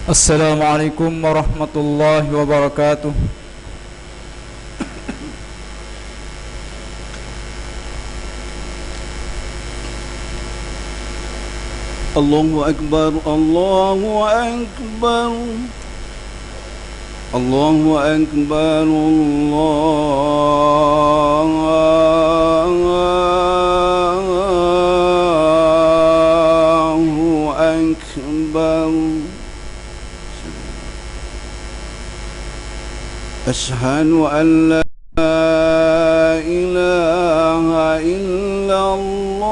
Assalamualaikum warahmatullahi wabarakatuh. Allahu Akbar, Allahu Akbar, Allahu Akbar, Allahu Akbar. Ashhadu an la ilaha illallah.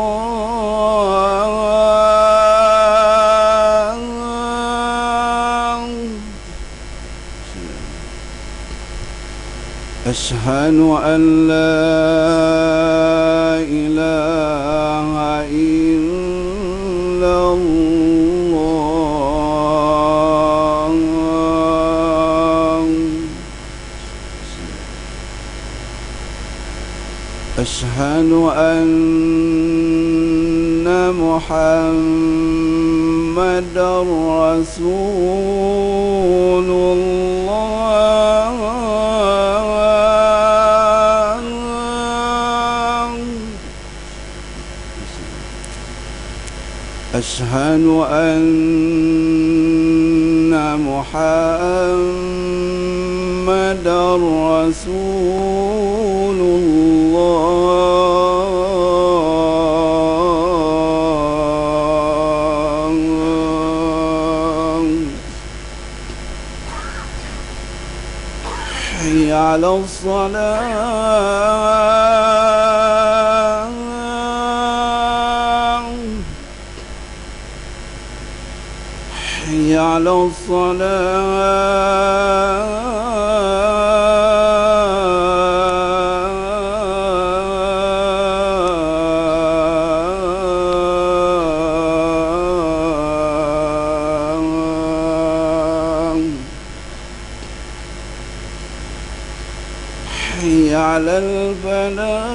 Ashhadu an la ilaha illallah. Ashhadu anna Muhammadar Rasulullah. Ashhadu anna Muhammadar Rasulullah. Hayya 'alas salah. Hayya 'alas salah. Hayya 'alal falah.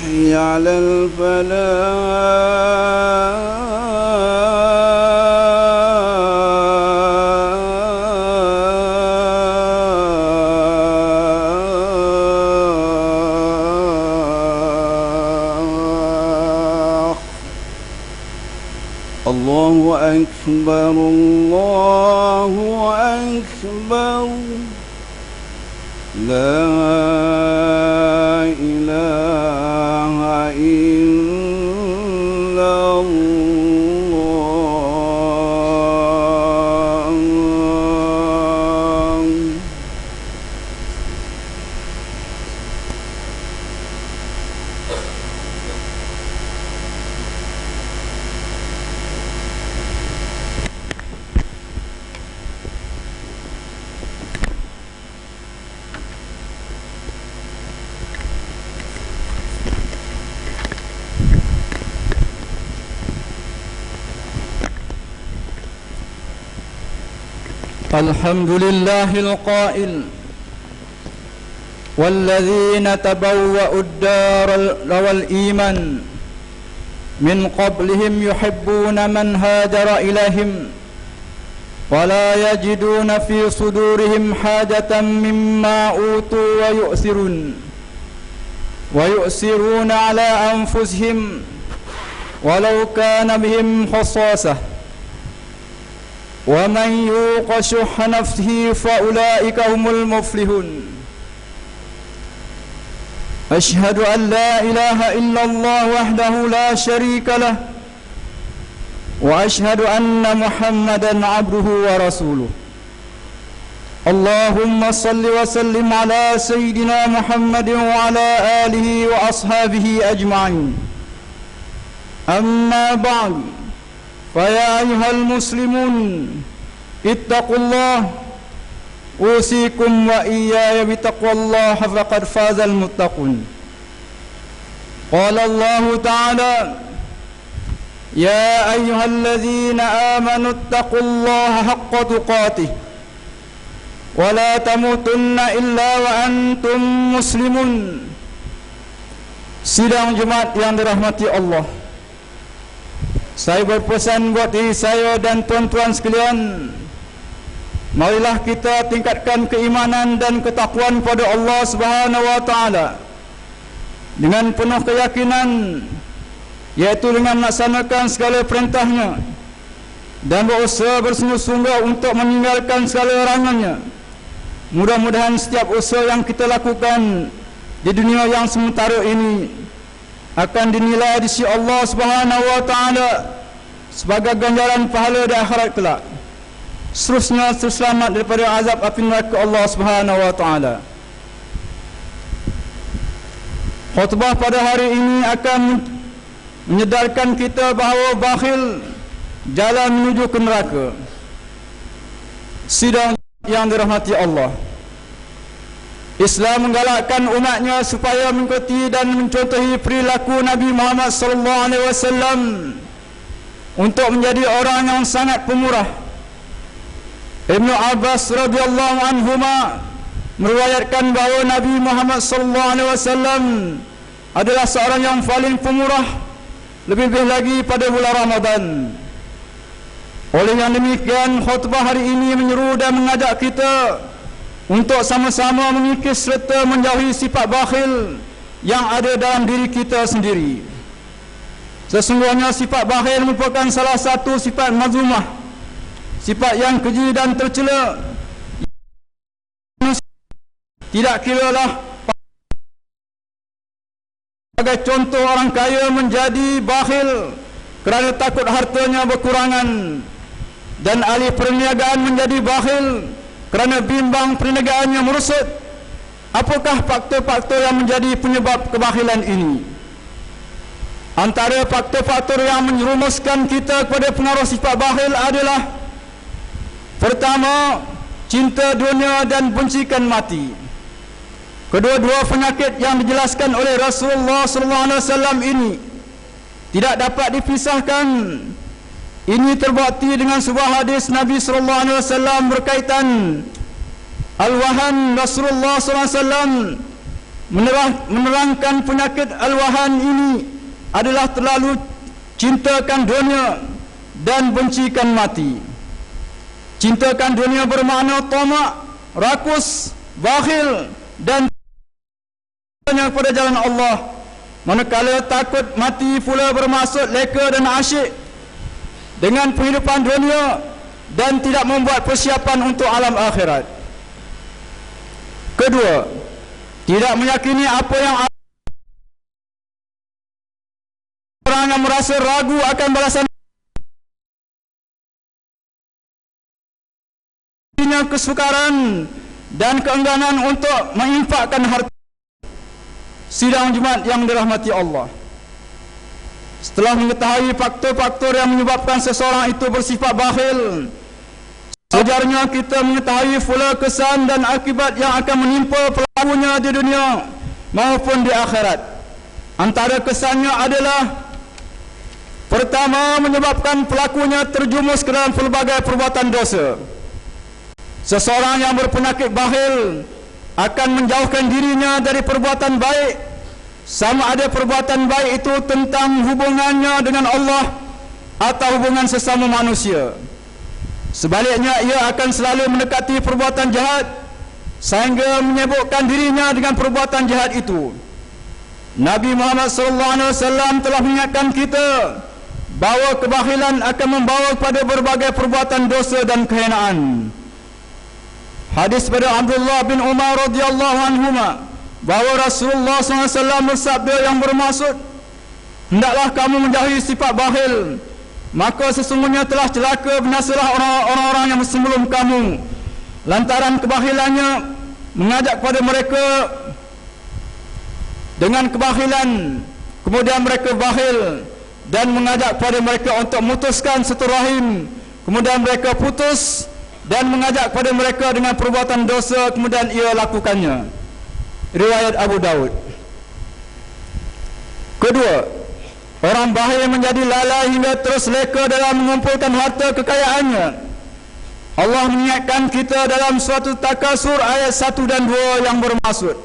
Hayya 'alal falah. Allahu Akbar, Allahu Akbar. La ilaha illallah. الحمد لله القائل والذين تبوأوا الدار والإيمان من قبلهم يحبون من هاجر إليهم ولا يجدون في صدورهم حاجة مما أوتوا ويؤثرون على أنفسهم ولو كان بهم خصاصة ومن يوق شح نفسه فأولئك هم المفلحون. أشهد أن لا إله إلا الله وحده لا شريك له وأشهد أن محمدا عبده ورسوله. اللهم صل وسلم على سيدنا محمد وعلى آله وأصحابه أجمعين. أما بعد، فيا أيها المسلمون اتقوا الله، أوصيكم وإياي بتقوى الله فقد فاز المتقون. قال الله تعالى: يا أيها الذين آمنوا اتقوا الله حق تقاته ولا تموتن إلا وأنتم مسلمون. Sidang Jumaat yang dirahmati Allah, saya berpesan buat diri saya dan tuan-tuan sekalian, marilah kita tingkatkan keimanan dan ketakwaan pada Allah Subhanahu wa taala dengan penuh keyakinan, yaitu dengan melaksanakan segala perintahnya dan berusaha bersungguh-sungguh untuk meninggalkan segala larangannya. Mudah-mudahan setiap usaha yang kita lakukan di dunia yang sementara ini akan dinilai di sisi Allah Subhanahu wa taala sebagai ganjaran pahala di akhirat kelak. Seterusnya selamat daripada azab api neraka Allah Subhanahu wa taala. Khutbah pada hari ini akan menyedarkan kita bahawa bakhil jalan menuju ke neraka. Sidang yang dirahmati Allah, Islam menggalakkan umatnya supaya mengikuti dan mencontohi perilaku Nabi Muhammad SAW untuk menjadi orang yang sangat pemurah. Ibnu Abbas radhiyallahu anhuma meriwayatkan bahawa Nabi Muhammad SAW adalah seorang yang paling pemurah, lebih-lebih lagi pada bulan Ramadan. Oleh yang demikian, khutbah hari ini menyeru dan mengajak kita untuk sama-sama mengikis serta menjauhi sifat bakhil yang ada dalam diri kita sendiri. Sesungguhnya sifat bakhil merupakan salah satu sifat mazmumah, sifat yang keji dan tercela. Tidak kiralah sebagai contoh orang kaya menjadi bakhil kerana takut hartanya berkurangan, dan ahli perniagaan menjadi bakhil kerana bimbang perniagaannya merosot. Apakah faktor-faktor yang menjadi penyebab kebakhilan ini? Antara faktor-faktor yang menyerumuskan kita kepada pengaruh sifat bakhil adalah: pertama, cinta dunia dan bencikan mati. Kedua-dua penyakit yang dijelaskan oleh Rasulullah SAW ini tidak dapat dipisahkan. Ini terbukti dengan sebuah hadis Nabi SAW berkaitan al-wahan. Rasulullah SAW menerangkan penyakit al-wahan ini adalah terlalu cintakan dunia dan bencikan mati. Cintakan dunia bermakna tamak, rakus, bakhil dan kepada jalan Allah. Manakala takut mati pula bermaksud leka dan asyik dengan kehidupan dunia dan tidak membuat persiapan untuk alam akhirat. Kedua, tidak meyakini apa yang orang yang merasa ragu akan balasan kesukaran dan keengganan untuk menginfakkan harta. Sidang Jumaat yang dirahmati Allah, setelah mengetahui faktor-faktor yang menyebabkan seseorang itu bersifat bakhil, sewajarnya kita mengetahui pula kesan dan akibat yang akan menimpa pelakunya di dunia maupun di akhirat. Antara kesannya adalah: pertama, menyebabkan pelakunya terjumus ke dalam pelbagai perbuatan dosa. Seseorang yang berpenyakit bakhil akan menjauhkan dirinya dari perbuatan baik, sama ada perbuatan baik itu tentang hubungannya dengan Allah atau hubungan sesama manusia. Sebaliknya, ia akan selalu mendekati perbuatan jahat sehingga menyibukkan dirinya dengan perbuatan jahat itu. Nabi Muhammad SAW telah mengingatkan kita bahawa kebakhilan akan membawa kepada berbagai perbuatan dosa dan kehinaan. Hadis pada Abdullah bin Umar radhiyallahu anhuma bahawa Rasulullah SAW bersabda yang bermaksud, hendaklah kamu menjauhi sifat bakhil, maka sesungguhnya telah celaka binasalah orang-orang yang sebelum kamu lantaran kebakhilannya mengajak kepada mereka dengan kebakhilan, kemudian mereka bakhil, dan mengajak kepada mereka untuk memutuskan silaturahim, kemudian mereka putus, dan mengajak kepada mereka dengan perbuatan dosa, kemudian ia lakukannya. Riwayat Abu Daud. Kedua, orang bakhil menjadi lalai hingga terus leka dalam mengumpulkan harta kekayaannya. Allah mengingatkan kita dalam suatu Takasur ayat 1 dan 2 yang bermaksud,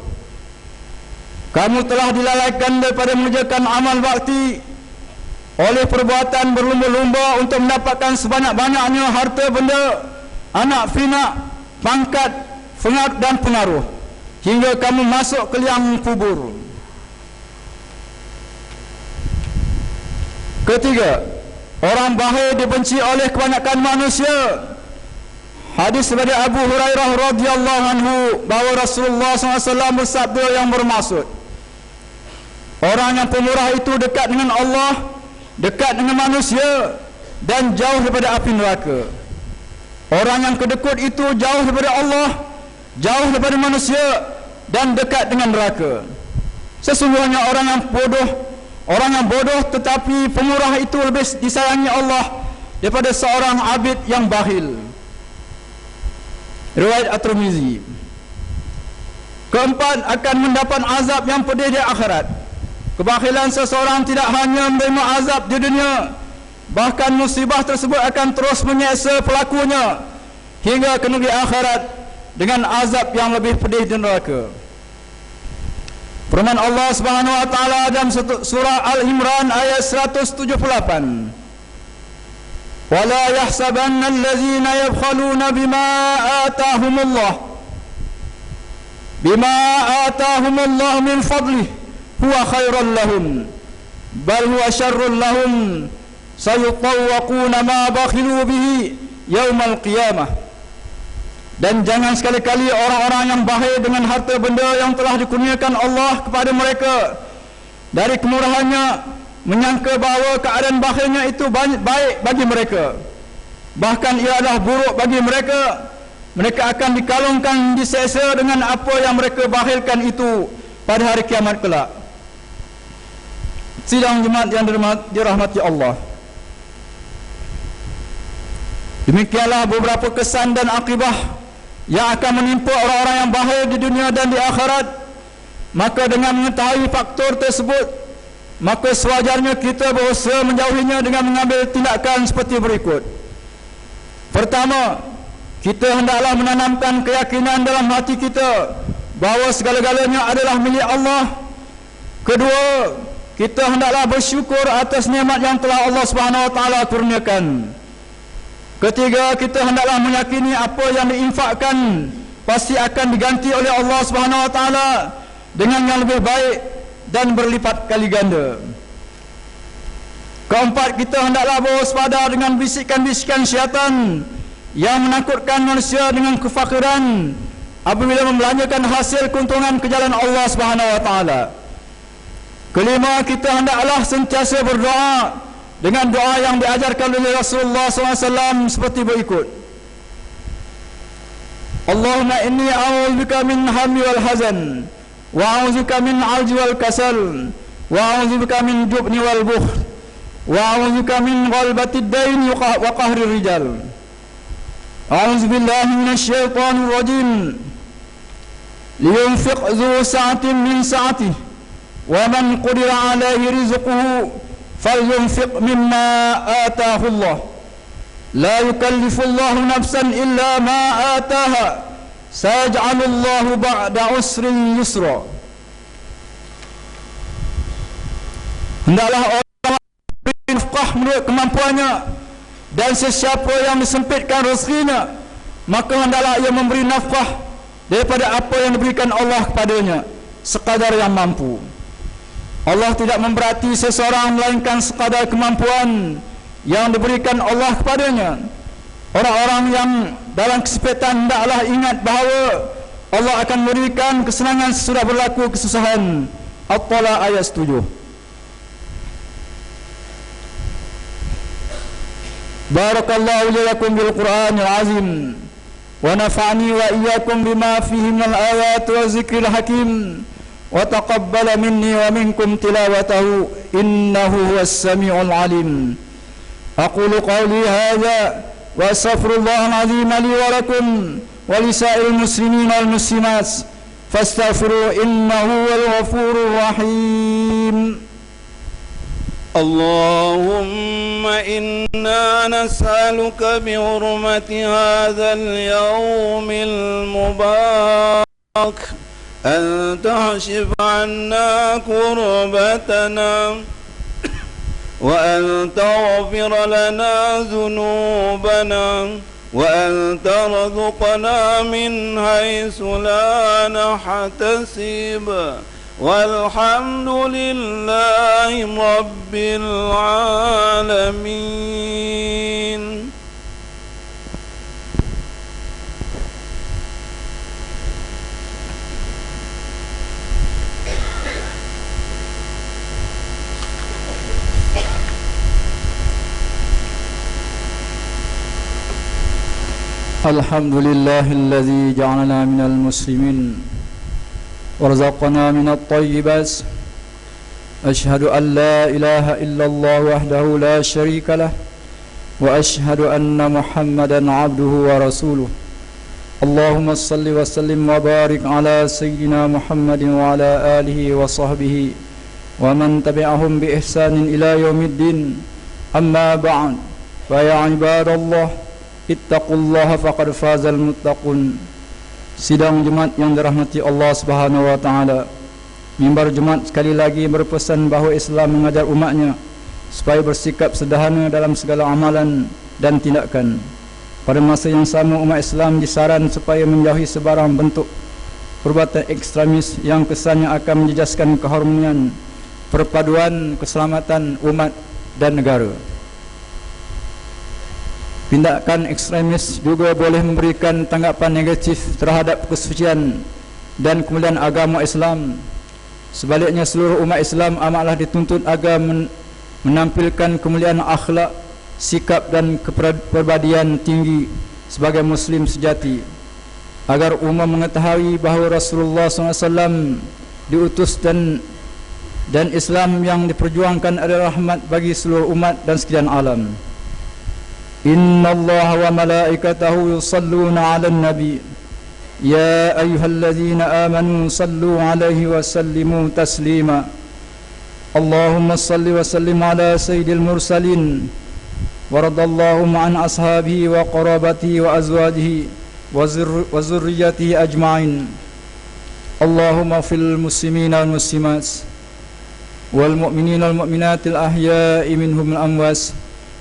kamu telah dilalaikan daripada mengerjakan amal bakti oleh perbuatan berlumba-lumba untuk mendapatkan sebanyak-banyaknya harta benda, anak pinak, pangkat, dan pengaruh, hingga kamu masuk ke liang kubur. Ketiga, orang bakhil dibenci oleh kebanyakan manusia. Hadis dari Abu Hurairah radhiyallahu anhu bahawa Rasulullah SAW bersabda yang bermaksud, orang yang pemurah itu dekat dengan Allah, dekat dengan manusia, dan jauh daripada api neraka. Orang yang kedekut itu jauh daripada Allah, jauh daripada manusia, dan dekat dengan neraka. Sesungguhnya orang yang bodoh tetapi pemurah itu lebih disayangi Allah daripada seorang abid yang bakhil. Riwayat At-Tirmizi. Keempat, akan mendapat azab yang pedih di akhirat. Kebakhilan seseorang tidak hanya menerima azab di dunia, bahkan musibah tersebut akan terus menyeksa pelakunya hingga ke negeri akhirat dengan azab yang lebih pedih di neraka. Firman Allah Subhanahu wa taala dalam surah Al-Imran ayat 178, وَلَا يَحْسَبَنَّ الَّذِينَ يَبْخَلُونَ بِمَا آتَاهُمُ اللَّهُ مِنْ فَضْلِهِ هُوَ خَيْرٌ لَهُمْ بَلْ هُوَ شَرٌّ لَهُمْ سَيُطَوَّقُونَ مَا بَخِلُوا بِهِ يَوْمَ الْقِيَامَةِ. Dan jangan sekali-kali orang-orang yang bakhil dengan harta benda yang telah dikurniakan Allah kepada mereka dari kemurahannya menyangka bahawa keadaan bakhilnya itu baik bagi mereka, bahkan ia adalah buruk bagi mereka. Mereka akan dikalungkan, diseksa dengan apa yang mereka bakhilkan itu pada hari kiamat kelak. Sidang jemaat yang dirahmati Allah, demikianlah beberapa kesan dan akibah yang akan menimpa orang-orang yang bakhil di dunia dan di akhirat. Maka dengan mengetahui faktor tersebut, maka sewajarnya kita berusaha menjauhinya dengan mengambil tindakan seperti berikut. Pertama, kita hendaklah menanamkan keyakinan dalam hati kita bahawa segala-galanya adalah milik Allah. Kedua, kita hendaklah bersyukur atas nikmat yang telah Allah Subhanahu wa taala kurniakan. Ketiga, kita hendaklah meyakini apa yang diinfakkan pasti akan diganti oleh Allah Subhanahu wa taala dengan yang lebih baik dan berlipat kali ganda. Keempat, kita hendaklah berwaspada dengan bisikan-bisikan syaitan yang menakutkan manusia dengan kefakiran apabila membelanjakan hasil keuntungan ke jalan Allah Subhanahu wa taala. Kelima, kita hendaklah sentiasa berdoa dengan doa yang diajarkan oleh Rasulullah SAW seperti berikut: Allahumma inni a'udzubika min hammi wal hazan, wa a'udzubika min 'ajzi wal kasal, wa a'udzubika min jubni wal bukhl, wa a'udzubika min ghalbatid dain wa qahri rijal. A'udzu billahi minasy syaithanir rajim. Liyunfiq dzu sa'atin min sa'atihi, wa man qudira 'alaihi rizquhu falyunfiq mimma ataahu Allah. La yukallifu Allahu nafsan illa ma ataaha. Sayaj'alu Allahu ba'da usrin yusra. Hendaklah orang beri nafkah menurut kemampuannya, dan sesiapa yang disempitkan rezekinya, maka hendaklah ia memberi nafkah daripada apa yang diberikan Allah kepadanya sekadar yang mampu. Allah tidak memberati seseorang melainkan sekadar kemampuan yang diberikan Allah kepadanya. Orang-orang yang dalam kesempitan hendaklah ingat bahawa Allah akan memberikan kesenangan sesudah berlaku kesusahan. At-Talaq ayat 7. Barakallahu li lakum bil Qur'anil azim wa nafa'ani wa iyyakum bima fihi minal ayati wa zikril hakim wa taqabbala minni wa minkum tilawatahu innahu huwas samiul alim. Aqulu qawli hadha wa astaghfirullahal azim li wa lakum wa lisa'il muslimin wal muslimat fastaghfiru innahu huwal ghafurur rahim. اللهم إنا نسألك بحرمة هذا اليوم المبارك أن تكشف عنا كربتنا وأن تغفر لنا ذنوبنا وأن ترزقنا من حيث لا نحتسب والحمد لله رب العالمين. الحمد لله الذي جعلنا من المسلمين ورزقنا من الطيبات. أشهد أن لا إله إلا الله وحده لا شريك له وأشهد أن محمدا عبده ورسوله. اللهم صل وسلم وبارك على سيدنا محمد وعلى آله وصحبه ومن تبعهم بإحسان إلى يوم الدين. أما بعد فيا عباد الله ittaqullaha faqad fazal muttaqun. Sidang Jumat yang dirahmati Allah Subhanahu wa taala. Mimbar Jumat sekali lagi berpesan bahawa Islam mengajar umatnya supaya bersikap sederhana dalam segala amalan dan tindakan. Pada masa yang sama umat Islam disaran supaya menjauhi sebarang bentuk perbuatan ekstremis yang kesannya akan menjejaskan keharmonian, perpaduan, keselamatan umat dan negara. Tindakan ekstremis juga boleh memberikan tanggapan negatif terhadap kesucian dan kemuliaan agama Islam. Sebaliknya seluruh umat Islam amatlah dituntut agar menampilkan kemuliaan akhlak, sikap dan kepribadian tinggi sebagai Muslim sejati, agar umat mengetahui bahawa Rasulullah SAW diutus dan Islam yang diperjuangkan adalah rahmat bagi seluruh umat dan sekalian alam. Inna Allah wa malaikatahu yusalluna ala nabi ya ayyuhalladzina amanu sallu alaihi wa sallimu taslima. Allahumma salli wa sallim ala sayyidil mursalin wa radallahu an ashabihi wa qarabatihi wa azwajihi wa zurriyatihi ajma'in. Allahumma fil muslimina wal muslimat wal mu'minina wal mu'minatil ahya'i minhum al amwas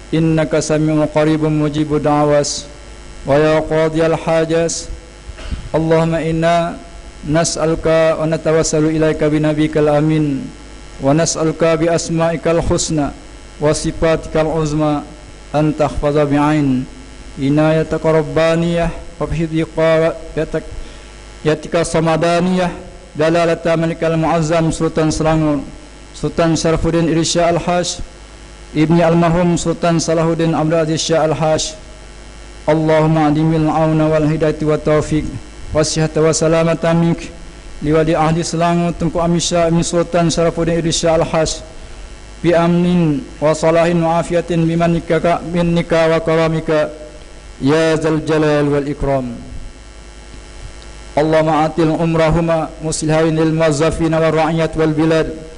innaka sami'un qaribun mujibud da'was wa ya qadiyal hajas. Allahumma inna nas'aluka wa natawassalu ilaika bi nabiyikal amin wa nas'aluka bi asma'ikal husna wa sifatikal uzma an tahfaza bi'ain inayataka rabbaniyah wa yatika samadaniyah dalalata malikal mu'azzam Sultan Selangor Sultan Syarafuddin Irsya Al-Haj Ibni Almarhum Sultan Salahuddin Abdul Aziz Shah Al-Haj. Allahumma adimil auna wal hidayati wa taufiq wa sihhata wa salamata mink liwali ahli Selangor Tunku Amisya Ibni Sultan Syarafuddin Irsya Al-Haj bi amnin wa salahin wa afiyatin bimanika wa karamika ya zal jalal wal ikram. Allahumma atil umrahuma muslihain lil muwazzafin wal ra'iyat wal bilad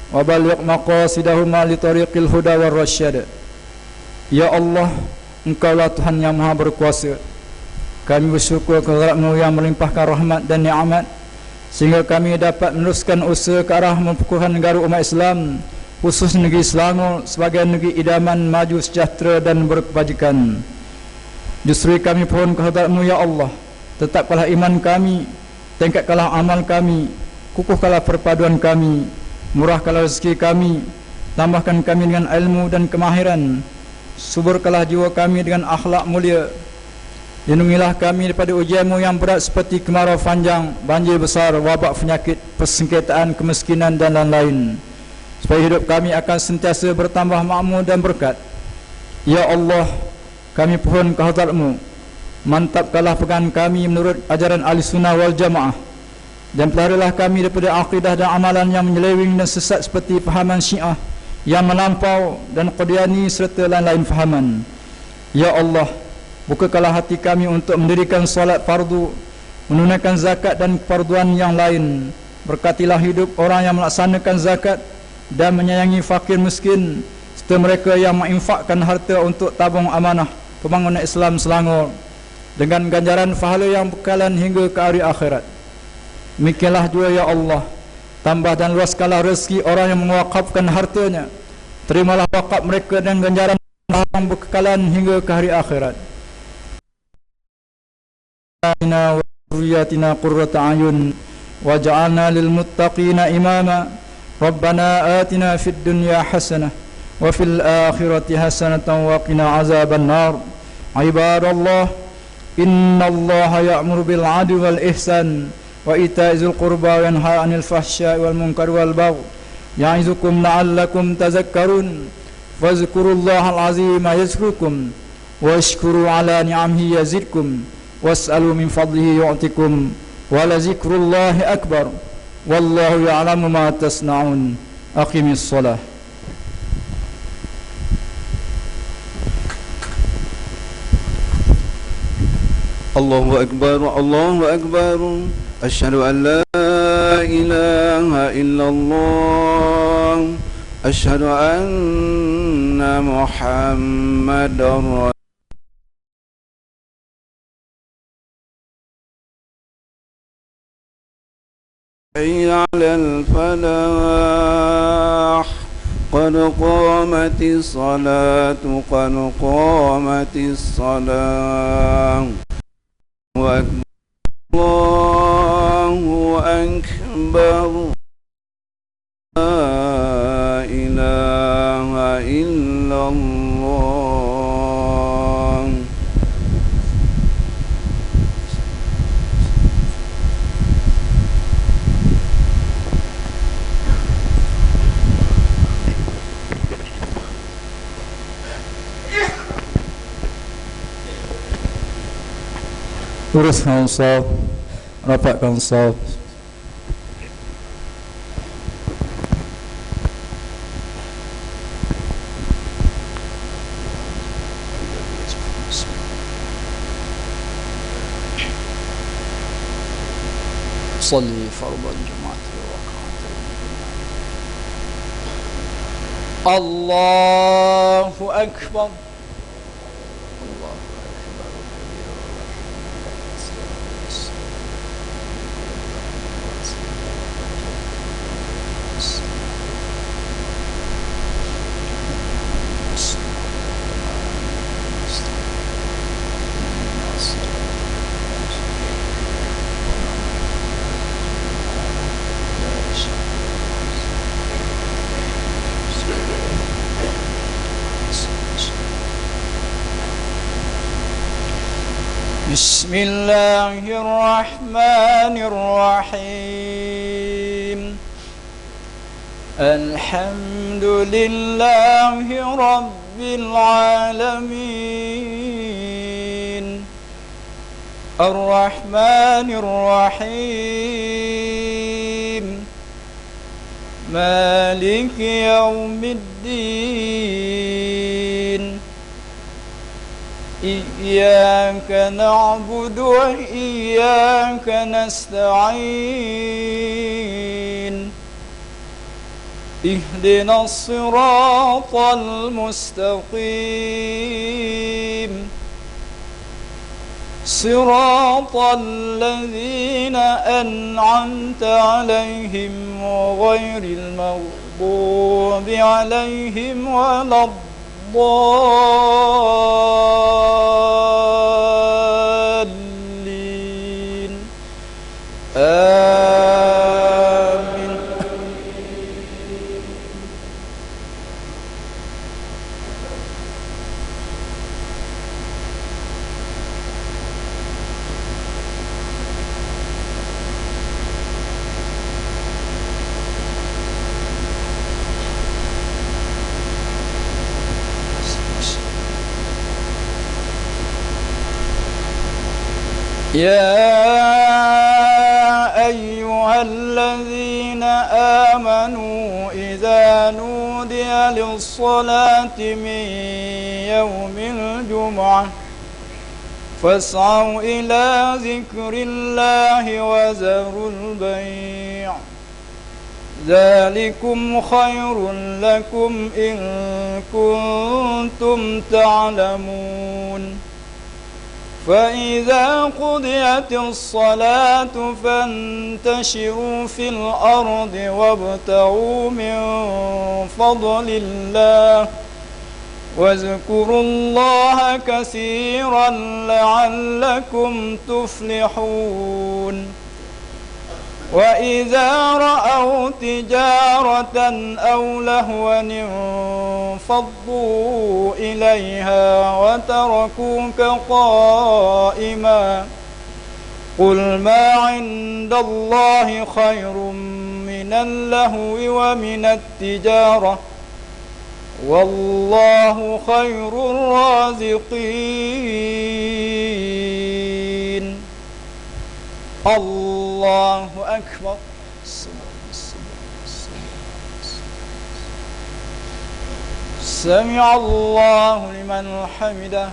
wa baligh maqasidahuma li tariqil huda war rasyad. Ya Allah, Engkaulah Tuhan yang Maha Berkuasa. Kami bersyukur kepada-Mu yang melimpahkan rahmat dan nikmat sehingga kami dapat meneruskan usaha ke arah memperkuatkan negara umat Islam, khusus negeri Selangor sebagai negeri idaman, maju, sejahtera dan berkebajikan. Justru kami pohon kepada-Mu ya Allah, tetapkanlah iman kami, tingkatkanlah amal kami, kukuhkanlah perpaduan kami, murahkanlah rezeki kami, tambahkan kami dengan ilmu dan kemahiran, suburkanlah jiwa kami dengan akhlak mulia. Lindungilah kami daripada ujian-Mu yang berat seperti kemarau panjang, banjir besar, wabak penyakit, persengketaan, kemiskinan dan lain-lain, supaya hidup kami akan sentiasa bertambah makmur dan berkat. Ya Allah, kami pohon kehadrat-Mu, mantapkanlah pegangan kami menurut ajaran Ahlussunnah wal Jamaah, dan peliharalah kami daripada akidah dan amalan yang menyeleweng dan sesat seperti fahaman Syiah yang melampau dan Qadiani serta lain-lain fahaman. Ya Allah, bukakanlah hati kami untuk mendirikan solat fardu, menunaikan zakat dan kefarduan yang lain. Berkatilah hidup orang yang melaksanakan zakat, dan menyayangi fakir miskin serta mereka yang menginfakkan harta untuk tabung amanah pembangunan Islam Selangor dengan ganjaran pahala yang bekalan hingga ke hari akhirat. Demikianlah juga ya Allah, tambah dan luaskanlah rezeki orang yang mewakafkan hartanya. Terimalah wakaf mereka dan ganjaran yang berkekalan hingga ke hari akhirat. Inna wa dzurriyyatina qurrata a'yun waj'alna lil muttaqina imama. Rabbana atina fid dunya hasanah wa fil akhirati hasanatan wa qina azaban nar. Ibadallah, innallaha ya'muru bil 'adli wal ihsan wa ita'i dzil qurba wa yanha 'anil fahsya'i wal munkari wal baghi ya'izukum la'allakum tadhakkarun. Fadhkurullahal 'azima yazkurkum washkuru 'ala ni'amihi yazidkum was'alu min fadlihi yu'tikum wa la zikrullahi akbar wallahu ya'lamu ma tasna'un. Aqimis shalah. Allahu Akbar, Allahu Akbar. Asyhadu an la ilaha illallah. Asyhadu anna Muhammadar Rasulullah. 'Alal falah. Qad qamatis salatu, qad qamatis salah. Allahu Akbar. La ilaha illallah. Luruskan shaf, rapatkan shaf. صلي فرض الجماعة ركعتين. الله أكبر. بسم الله الرحمن الرحيم. الحمد لله رب العالمين. الرحمن الرحيم. مالك يوم الدين. إياك نعبد وإياك نستعين. اهدنا الصراط المستقيم. صراط الذين أنعمت عليهم غير المغضوب عليهم ولا الضالين. آمين. يا أيها الذين آمنوا إذا نودي للصلاة من يوم الجمعة فاسعوا إلى ذكر الله وذروا البيع ذلكم خير لكم إن كنتم تعلمون فإذا قضيت الصلاة فانتشروا في الأرض وابتغوا من فضل الله واذكروا الله كثيرا لعلكم تفلحون وإذا رأوا تجارة أو لهوا انفضوا إليها وتركوك قائما قل ما عند الله خير من اللهو ومن التجارة والله خير الرازقين الله أكبر سمع الله لمن حمده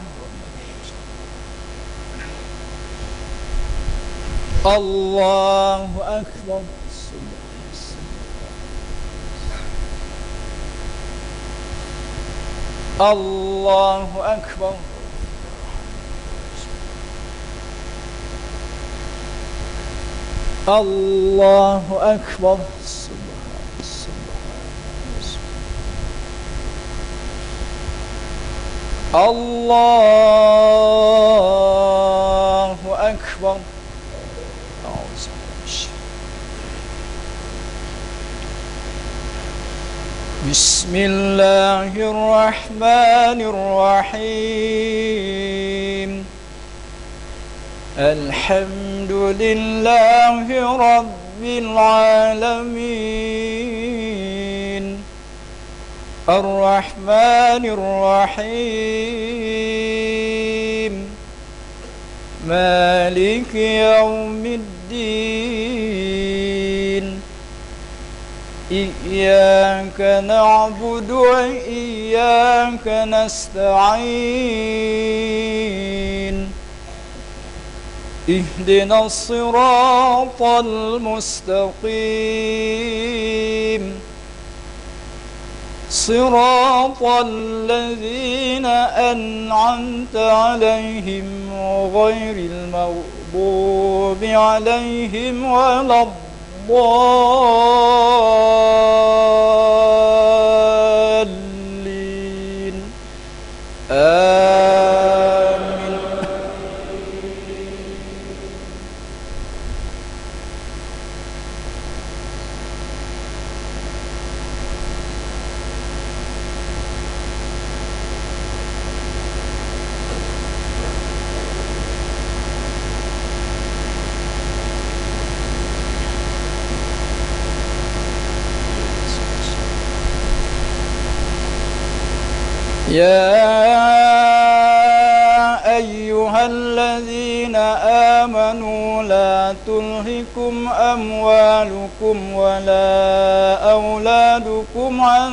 الله أكبر الله أكبر الله أكبر الله أكبر بسم الله الرحمن الرحيم الحمد لله رب العالمين الرحمن الرحيم مالك يوم الدين إياك نعبد وإياك نستعين اهدنا الصراط المستقيم صراط الذين أنعمت عليهم غير المغضوب عليهم ولا الضالين آمين يا أيها الذين آمنوا لا تلهكم أموالكم ولا أولادكم عن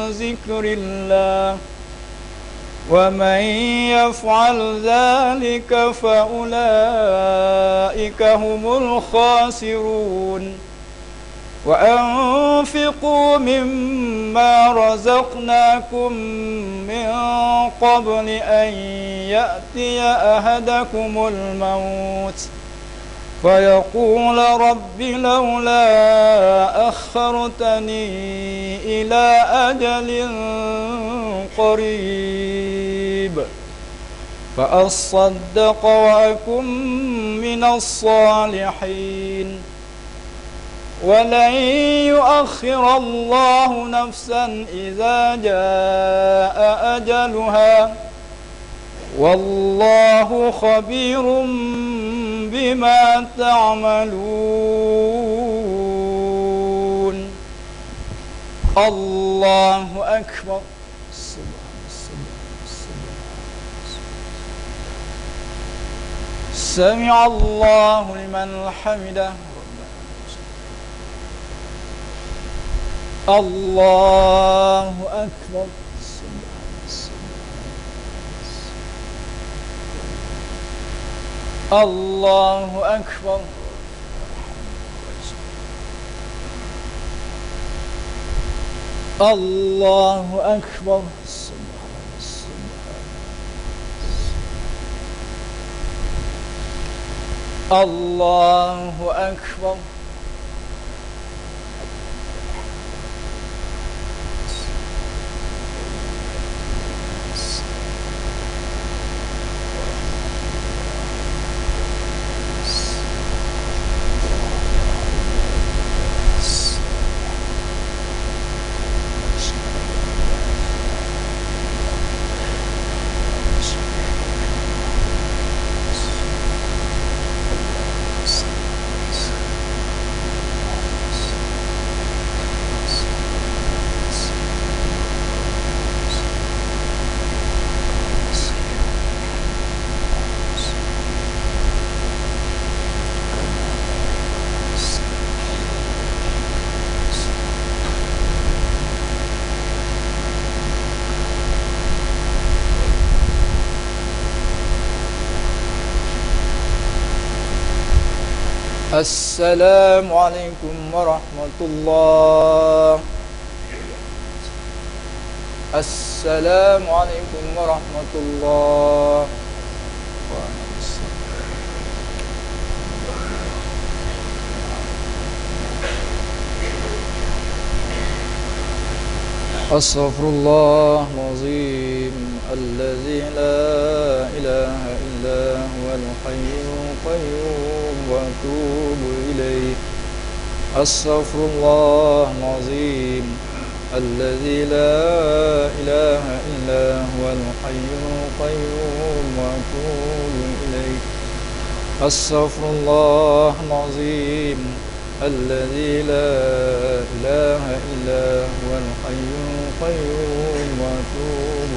ذكر الله ومن يفعل ذلك فأولئك هم الخاسرون وأنفقوا مما رزقناكم من قبل أن يأتي أحدكم الموت فيقول رب لولا أخرتني إلى أجل قريب فأصدق وأكن من الصالحين ولن يؤخر الله نفسا إذا جاء أجلها والله خبير بما تعملون الله أكبر سمع الله لمن حمده الله أكبر الله أكبر Allahu Akbar. Allahu Akbar. Assalamualaikum warahmatullahi. Assalamualaikum warahmatullahi. Astaghfirullahalazim alladzi la ilaha illa huwal hayyul qayyum wa atubu ilaih. Astaghfirullahalazim alladzi la ilaha illa huwal hayyul qayyum wa atubu ilaih. Astaghfirullahalazim الذي لا إله إلا هو الحي القيوم وأتوب